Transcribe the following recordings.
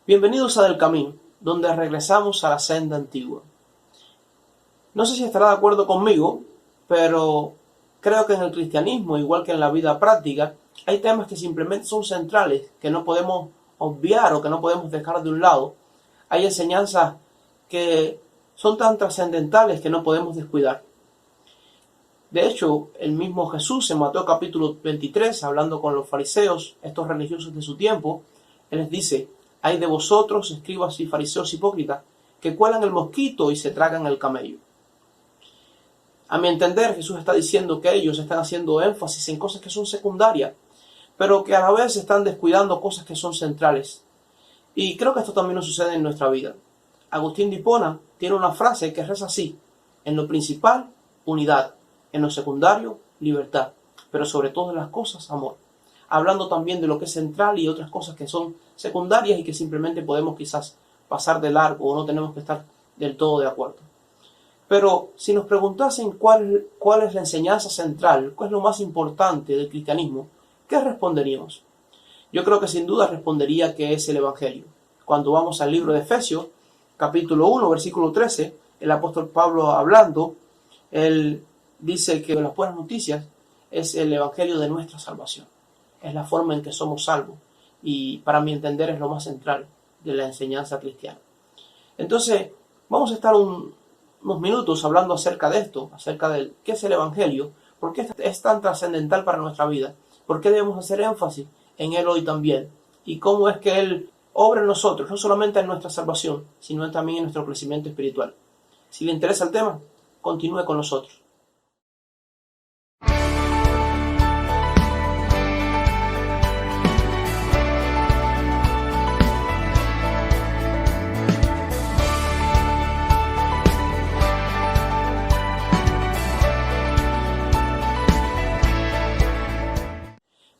Bienvenidos a Del Camino, donde regresamos a la senda antigua. No sé si estará de acuerdo conmigo, pero creo que en el cristianismo, igual que en la vida práctica, hay temas que simplemente son centrales, que no podemos obviar o que no podemos dejar de un lado. Hay enseñanzas que son tan trascendentales que no podemos descuidar. De hecho, el mismo Jesús en Mateo capítulo 23, hablando con los fariseos, estos religiosos de su tiempo, Él les dice: hay de vosotros, escribas y fariseos hipócritas, que cuelan el mosquito y se tragan el camello. A mi entender, Jesús está diciendo que ellos están haciendo énfasis en cosas que son secundarias, pero que a la vez están descuidando cosas que son centrales. Y creo que esto también nos sucede en nuestra vida. Agustín de Hipona tiene una frase que reza así: en lo principal, unidad; en lo secundario, libertad; pero sobre todas las cosas, amor. Hablando también de lo que es central y otras cosas que son secundarias y que simplemente podemos quizás pasar de largo o no tenemos que estar del todo de acuerdo. Pero si nos preguntasen cuál es la enseñanza central, cuál es lo más importante del cristianismo, ¿qué responderíamos? Yo creo que sin duda respondería que es el Evangelio. Cuando vamos al libro de Efesios, capítulo 1, versículo 13, el apóstol Pablo hablando, él dice que las buenas noticias es el Evangelio de nuestra salvación. Es la forma en que somos salvos y, para mi entender, es lo más central de la enseñanza cristiana. Entonces, vamos a estar unos minutos hablando acerca de esto, acerca de qué es el Evangelio, por qué es tan trascendental para nuestra vida, por qué debemos hacer énfasis en él hoy también, y cómo es que él obra en nosotros, no solamente en nuestra salvación, sino también en nuestro crecimiento espiritual. Si le interesa el tema, continúe con nosotros.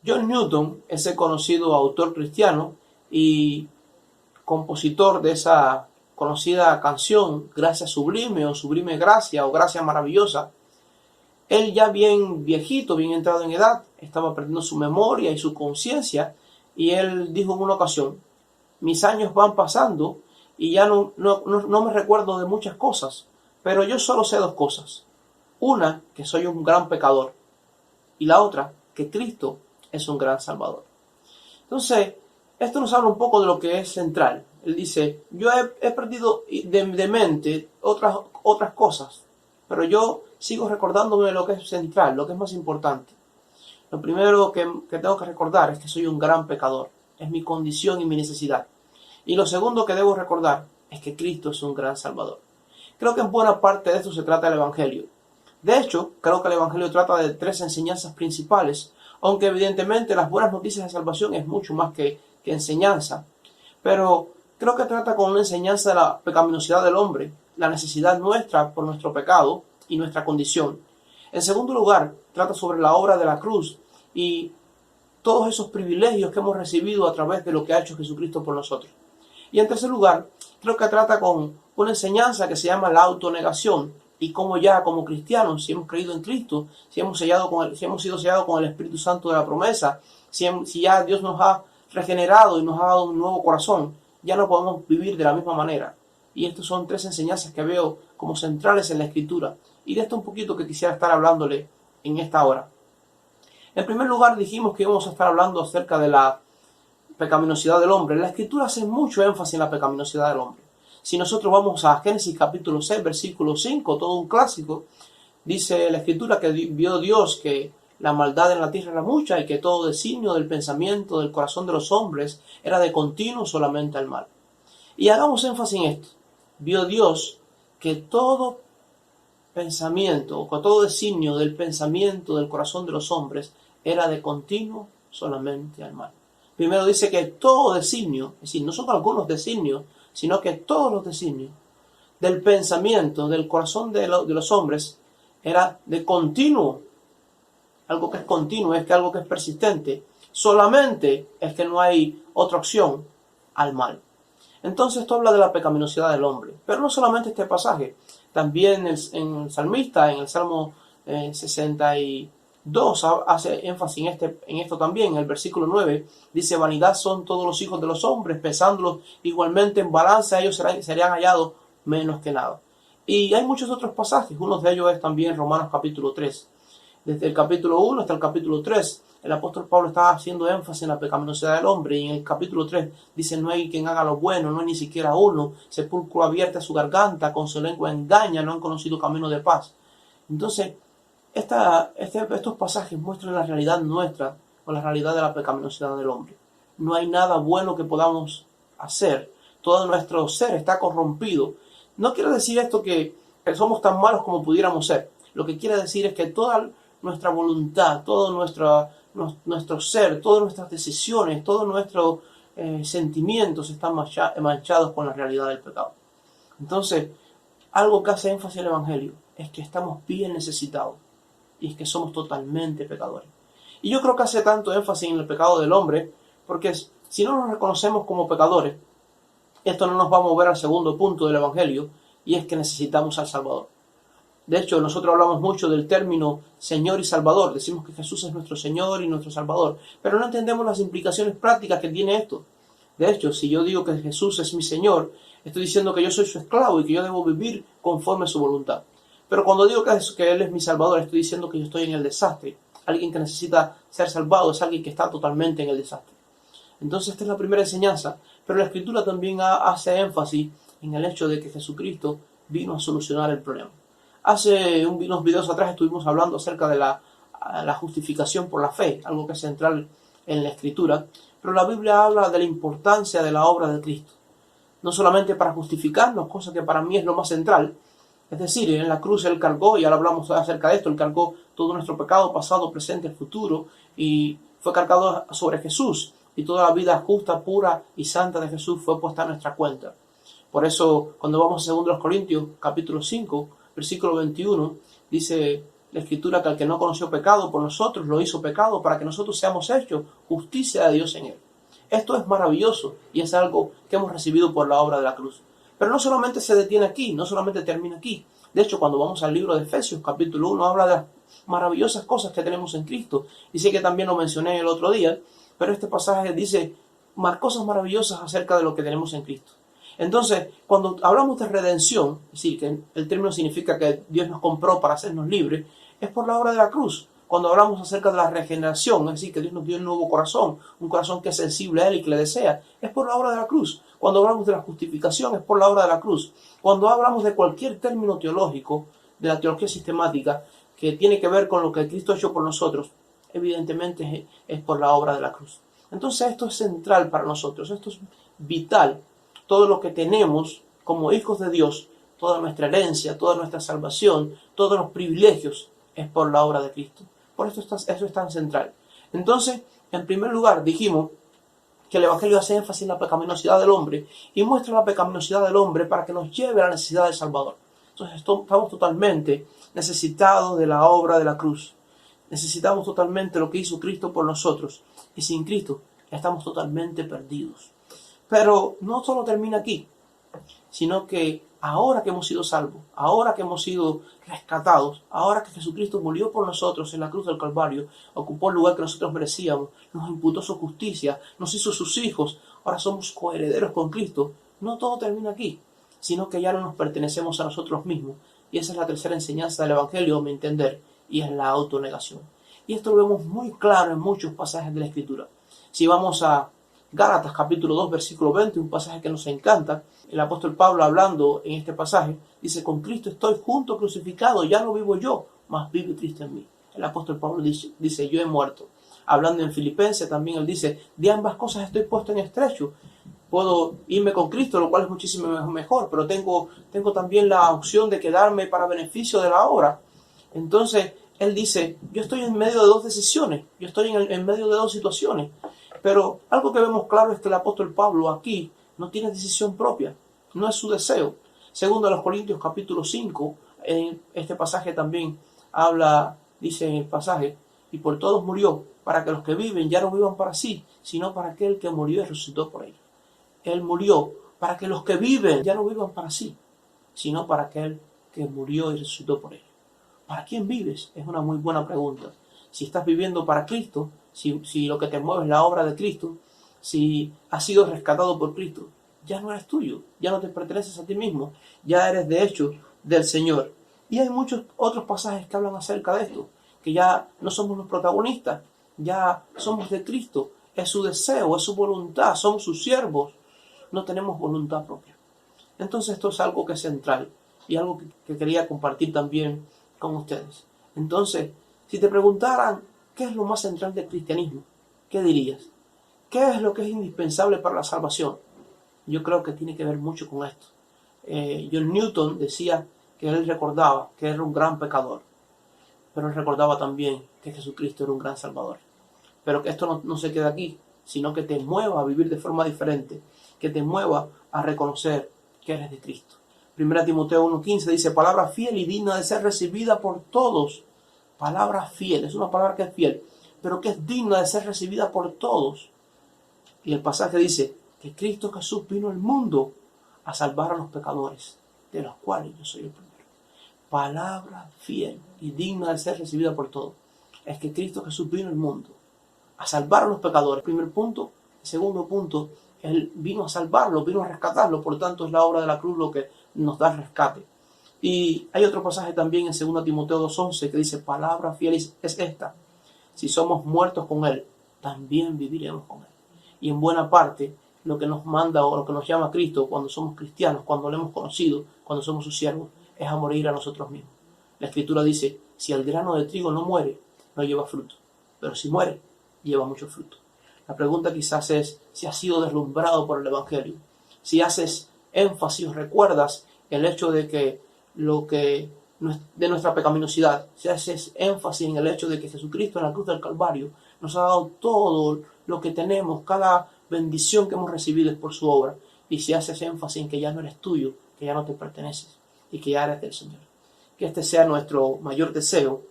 John Newton es el conocido autor cristiano y compositor de esa conocida canción Gracia Sublime o Sublime Gracia o Gracia Maravillosa. Él, ya bien viejito, bien entrado en edad, estaba perdiendo su memoria y su conciencia, y él dijo en una ocasión: mis años van pasando y ya no me recuerdo de muchas cosas, pero yo solo sé dos cosas. Una, que soy un gran pecador, y la otra, que Cristo es un gran salvador. Entonces, esto nos habla un poco de lo que es central. Él dice: yo he perdido de mente otras cosas, pero yo sigo recordándome de lo que es central, lo que es más importante. Lo primero que tengo que recordar es que soy un gran pecador, es mi condición y mi necesidad. Y lo segundo que debo recordar es que Cristo es un gran salvador. Creo que en buena parte de esto se trata el Evangelio. De hecho, creo que el Evangelio trata de tres enseñanzas principales, aunque evidentemente las buenas noticias de salvación es mucho más que enseñanza. Pero creo que trata con una enseñanza de la pecaminosidad del hombre, la necesidad nuestra por nuestro pecado y nuestra condición. En segundo lugar, trata sobre la obra de la cruz y todos esos privilegios que hemos recibido a través de lo que ha hecho Jesucristo por nosotros. Y en tercer lugar, creo que trata con una enseñanza que se llama la autonegación, y cómo ya como cristianos, si hemos creído en Cristo, si hemos sido sellados con el Espíritu Santo de la promesa, si ya Dios nos ha regenerado y nos ha dado un nuevo corazón, ya no podemos vivir de la misma manera. Y estas son tres enseñanzas que veo como centrales en la Escritura, y de esto un poquito que quisiera estar hablándole en esta hora. En primer lugar, dijimos que íbamos a estar hablando acerca de la pecaminosidad del hombre. La Escritura hace mucho énfasis en la pecaminosidad del hombre. Si nosotros vamos a Génesis capítulo 6, versículo 5, todo un clásico, dice la Escritura que vio Dios que la maldad en la tierra era mucha y que todo designio del pensamiento del corazón de los hombres era de continuo solamente al mal. Y hagamos énfasis en esto. Vio Dios que todo pensamiento, o que todo designio del pensamiento del corazón de los hombres era de continuo solamente al mal. Primero dice que todo designio, es decir, no son algunos designios, sino que todos los designios del pensamiento, del corazón de los hombres, era de continuo. Algo que es continuo es que algo que es persistente. Solamente es que no hay otra opción al mal. Entonces esto habla de la pecaminosidad del hombre. Pero no solamente este pasaje. También en el salmista, en el Salmo 62, 2 hace énfasis en esto también. En el versículo 9 dice: vanidad son todos los hijos de los hombres, pesándolos igualmente en balanza, ellos serían hallados menos que nada. Y hay muchos otros pasajes, uno de ellos es también Romanos capítulo 3. Desde el capítulo 1 hasta el capítulo 3, el apóstol Pablo está haciendo énfasis en la pecaminosidad del hombre, y en el capítulo 3 dice: no hay quien haga lo bueno, no hay ni siquiera uno, sepulcro abierta su garganta, con su lengua engaña, no han conocido camino de paz. Entonces, estos pasajes muestran la realidad nuestra, o la realidad de la pecaminosidad del hombre. No hay nada bueno que podamos hacer, todo nuestro ser está corrompido. No quiere decir esto que somos tan malos como pudiéramos ser. Lo que quiere decir es que toda nuestra voluntad, todo nuestro ser, todas nuestras decisiones, todos nuestros sentimientos están manchados con la realidad del pecado. Entonces, algo que hace énfasis el Evangelio es que estamos bien necesitados, y es que somos totalmente pecadores. Y yo creo que hace tanto énfasis en el pecado del hombre, porque si no nos reconocemos como pecadores, esto no nos va a mover al segundo punto del Evangelio, y es que necesitamos al Salvador. De hecho, nosotros hablamos mucho del término Señor y Salvador. Decimos que Jesús es nuestro Señor y nuestro Salvador, pero no entendemos las implicaciones prácticas que tiene esto. De hecho, si yo digo que Jesús es mi Señor, estoy diciendo que yo soy su esclavo y que yo debo vivir conforme a su voluntad. Pero cuando digo que Él es mi Salvador, estoy diciendo que yo estoy en el desastre. Alguien que necesita ser salvado es alguien que está totalmente en el desastre. Entonces, esta es la primera enseñanza, pero la Escritura también hace énfasis en el hecho de que Jesucristo vino a solucionar el problema. Hace unos videos atrás estuvimos hablando acerca de la justificación por la fe, algo que es central en la Escritura, pero la Biblia habla de la importancia de la obra de Cristo. No solamente para justificarnos, cosa que para mí es lo más central, es decir, en la cruz Él cargó, y ahora hablamos acerca de esto, Él cargó todo nuestro pecado, pasado, presente, futuro, y fue cargado sobre Jesús, y toda la vida justa, pura y santa de Jesús fue puesta a nuestra cuenta. Por eso, cuando vamos a 2 Corintios, capítulo 5, versículo 21, dice la Escritura que al que no conoció pecado por nosotros lo hizo pecado para que nosotros seamos hechos justicia de Dios en Él. Esto es maravilloso y es algo que hemos recibido por la obra de la cruz. Pero no solamente se detiene aquí, no solamente termina aquí. De hecho, cuando vamos al libro de Efesios, capítulo 1, habla de las maravillosas cosas que tenemos en Cristo. Y sé que también lo mencioné el otro día, pero este pasaje dice cosas maravillosas acerca de lo que tenemos en Cristo. Entonces, cuando hablamos de redención, es decir, que el término significa que Dios nos compró para hacernos libres, es por la obra de la cruz. Cuando hablamos acerca de la regeneración, es decir, que Dios nos dio un nuevo corazón, un corazón que es sensible a Él y que le desea, es por la obra de la cruz. Cuando hablamos de la justificación, es por la obra de la cruz. Cuando hablamos de cualquier término teológico, de la teología sistemática, que tiene que ver con lo que Cristo ha hecho por nosotros, evidentemente es por la obra de la cruz. Entonces esto es central para nosotros, esto es vital. Todo lo que tenemos como hijos de Dios, toda nuestra herencia, toda nuestra salvación, todos los privilegios, es por la obra de Cristo. Por eso eso es tan central. Entonces, en primer lugar, dijimos que el Evangelio hace énfasis en la pecaminosidad del hombre y muestra la pecaminosidad del hombre para que nos lleve a la necesidad del Salvador. Entonces, estamos totalmente necesitados de la obra de la cruz. Necesitamos totalmente lo que hizo Cristo por nosotros. Y sin Cristo estamos totalmente perdidos. Pero no solo termina aquí, sino que ahora que hemos sido salvos, ahora que hemos sido rescatados, ahora que Jesucristo murió por nosotros en la cruz del Calvario, ocupó el lugar que nosotros merecíamos, nos imputó su justicia, nos hizo sus hijos, ahora somos coherederos con Cristo. No todo termina aquí, sino que ya no nos pertenecemos a nosotros mismos. Y esa es la tercera enseñanza del Evangelio, a mi entender, y es la autonegación. Y esto lo vemos muy claro en muchos pasajes de la Escritura. Si vamos a Gálatas capítulo 2, versículo 20, un pasaje que nos encanta, el apóstol Pablo hablando en este pasaje, dice: con Cristo estoy junto crucificado, ya no vivo yo, mas vive Cristo en mí. El apóstol Pablo dice: yo he muerto. Hablando en Filipenses también él dice: de ambas cosas estoy puesto en estrecho. Puedo irme con Cristo, lo cual es muchísimo mejor, pero tengo también la opción de quedarme para beneficio de la obra. Entonces, él dice: yo estoy en medio de dos decisiones, yo estoy en medio de dos situaciones. Pero algo que vemos claro es que el apóstol Pablo aquí no tiene decisión propia, no es su deseo. Segundo a los Corintios capítulo 5, en este pasaje también dice en el pasaje: y por todos murió, para que los que viven ya no vivan para sí, sino para aquel que murió y resucitó por ellos. Él murió para que los que viven ya no vivan para sí, sino para aquel que murió y resucitó por ellos. ¿Para quién vives? Es una muy buena pregunta. Si estás viviendo para Cristo, si lo que te mueve es la obra de Cristo, si has sido rescatado por Cristo, ya no eres tuyo, ya no te perteneces a ti mismo, ya eres de hecho del Señor. Y hay muchos otros pasajes que hablan acerca de esto, que ya no somos los protagonistas, ya somos de Cristo, es su deseo, es su voluntad, somos sus siervos, no tenemos voluntad propia. Entonces esto es algo que es central y algo que quería compartir también con ustedes. Entonces, si te preguntaran qué es lo más central del cristianismo, ¿qué dirías? ¿Qué es lo que es indispensable para la salvación? Yo creo que tiene que ver mucho con esto. John Newton decía que él recordaba que era un gran pecador, pero él recordaba también que Jesucristo era un gran salvador. Pero que esto no se quede aquí, sino que te mueva a vivir de forma diferente, que te mueva a reconocer que eres de Cristo. 1 Timoteo 1:15 dice, palabra fiel y digna de ser recibida por todos. Palabra fiel, es una palabra que es fiel, pero que es digna de ser recibida por todos. Y el pasaje dice que Cristo Jesús vino al mundo a salvar a los pecadores, de los cuales yo soy el primero. Palabra fiel y digna de ser recibida por todos. Es que Cristo Jesús vino al mundo a salvar a los pecadores. Primer punto. Segundo punto, Él vino a salvarlos, vino a rescatarlos. Por tanto, es la obra de la cruz lo que nos da rescate. Y hay otro pasaje también en 2 Timoteo 2:11 que dice, palabra fiel es esta. Si somos muertos con Él, también viviremos con Él. Y en buena parte, lo que nos manda o lo que nos llama a Cristo cuando somos cristianos, cuando lo hemos conocido, cuando somos sus siervos, es a morir a nosotros mismos. La Escritura dice, si el grano de trigo no muere, no lleva fruto. Pero si muere, lleva mucho fruto. La pregunta quizás es si has sido deslumbrado por el Evangelio, si haces énfasis, recuerdas el hecho de que de nuestra pecaminosidad, si haces énfasis en el hecho de que Jesucristo en la cruz del Calvario nos ha dado todo lo que tenemos, cada bendición que hemos recibido es por su obra, y si haces énfasis en que ya no eres tuyo, que ya no te perteneces y que ya eres del Señor. Que este sea nuestro mayor deseo.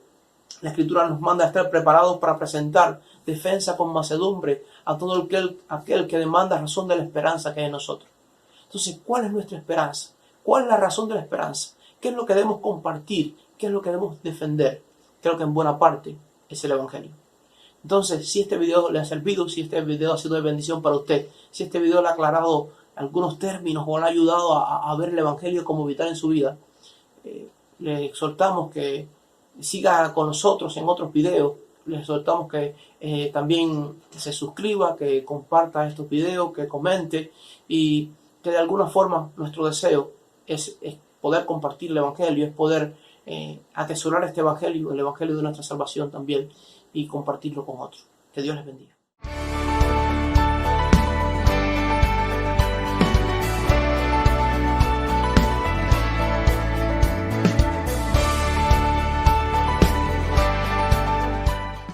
La Escritura nos manda a estar preparados para presentar defensa con mansedumbre a todo aquel que demanda razón de la esperanza que hay en nosotros. Entonces, ¿cuál es nuestra esperanza? ¿Cuál es la razón de la esperanza? ¿Qué es lo que debemos compartir? ¿Qué es lo que debemos defender? Creo que en buena parte es el Evangelio. Entonces, si este video le ha servido, si este video ha sido de bendición para usted, si este video le ha aclarado algunos términos o le ha ayudado a ver el Evangelio como vital en su vida, le exhortamos que siga con nosotros en otros videos. Les exhortamos que también se suscriba, que comparta estos videos, que comente y que de alguna forma nuestro deseo es poder compartir el Evangelio, es poder atesorar este Evangelio, el Evangelio de nuestra salvación también y compartirlo con otros. Que Dios les bendiga.